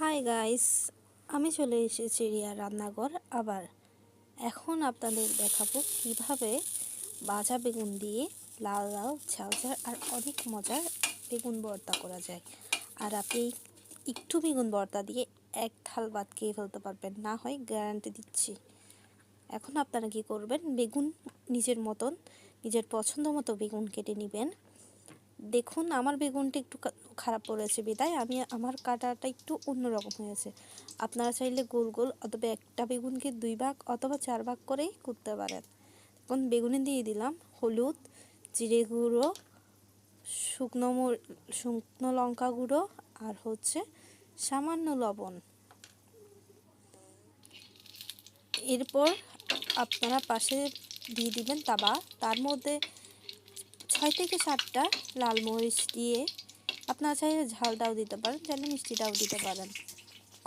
Hi guys, আমি চলে এসেছি রিয়া রান্নাঘর আবার। এখন আপনাদের দেখাবো কিভাবে ভাজা বেগুন দিয়ে লাল লাল ঝালঝাল আর অনেক মজার বেগুন ভর্তা করা যায়। আর আপনি একটু বেগুন ভর্তা দিয়ে এক থাল ভাত খেয়ে ফেলতে পারবেন, না হয় গ্যারান্টি দিচ্ছি। এখন আপনারা কি করবেন, বেগুন নিজের পছন্দ মতো বেগুন কেটে নেবেন। দেখুন আমার বেগুনটা একটু খারাপ পড়েছে বিদায় আমার কাটাটা একটু অন্যরকম হয়েছে। আপনারা চাইলে গোল গোল অথবা একটা বেগুনকে 2 ভাগ অথবা 4 ভাগ করেই করতে পারেন। এখন বেগুনে দিয়ে দিলাম হলুদ, জিরে গুঁড়ো, শুকনো লঙ্কা গুঁড়ো আর সামান্য লবণ। এরপর আপনারা পাশে দিয়ে দিবেন তাওয়া, তার মধ্যে 6 থেকে 7টা লাল মরিচ দিয়ে আপনারা চাইলে ঝালটাও দিতে পারেন, চাইলে মিষ্টিটাও দিতে পারেন।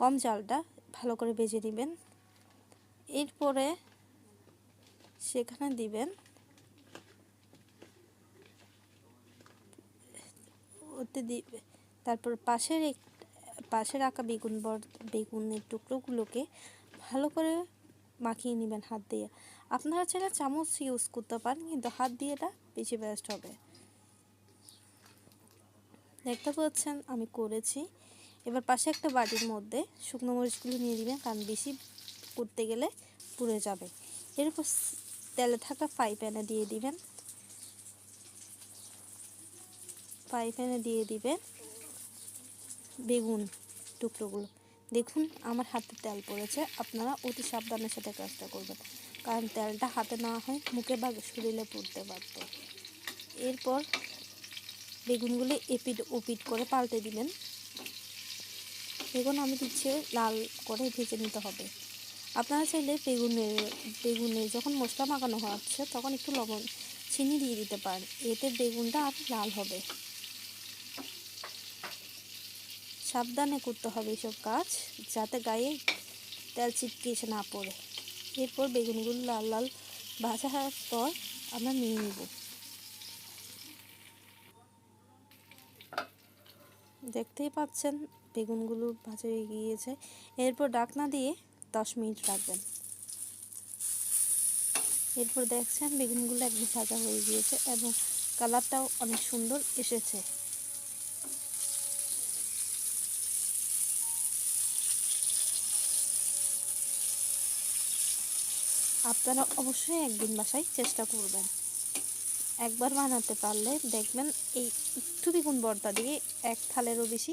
কম ঝালটা ভালো করে ভেজে নেবেন। এরপরে সেখানে দিবেন তারপর পাশে রাখা বেগুনের টুকরোগুলোকে ভালো করে মাখিয়ে নেবেন হাত দিয়ে। আপনারা চাইলে চামচ ইউজ করতে পারেন, কিন্তু হাত দিয়েটা বেশি বেস্ট হবে। দেখতে পাচ্ছেন আমি করেছি। এবার পাশে একটা বাটির মধ্যে শুকনো মরিচগুলো নিয়ে দিবেন, কারণ বেশি করতে গেলে পুড়ে যাবে। এরপর তেলে থাকা ফ্রাই প্যানে দিয়ে দিবেন বেগুন টুকরোগুলো। দেখুন আমার হাতে তেল পড়েছে, আপনারা অতি সাবধানের সাথে কাজটা করবেন, কারণ তেলটা হাতে না হয় মুখে বা শরীরে পড়তে পারত। এরপর বেগুনগুলো এপিট ওপিট করে পাল্টে দিবেন। বেগুন আমি দিচ্ছি লাল করে ভেজে নিতে হবে। আপনারা চাইলে বেগুনে যখন মশলা মাখানো হচ্ছে তখন একটু লবণ চিনি দিয়ে দিতে পারেন, এতে বেগুনটা আর লাল হবে। সাবধানে করতে হবে এসব কাজ, যাতে গায়ে তেল ছিটকে এসে না পড়ে। এরপর বেগুনগুলো লাল লাল ভাজা হওয়ার পর আমরা নিয়ে নিব। দেখতেই পাচ্ছেন বেগুনগুলো ভাজা হয়ে গিয়েছে। এরপর ঢাকনা দিয়ে 10 মিনিট রাখবেন। এরপর দেখছেন বেগুনগুলো একদম ভাজা হয়ে গিয়েছে এবং কালারটাও অনেক সুন্দর এসেছে। আপনারা অবশ্যই একদিন বাসায় চেষ্টা করবেন। একবার বানাতে পারলে দেখবেন এই একটু বেগুন ভর্তা দিয়ে এক থালেরও বেশি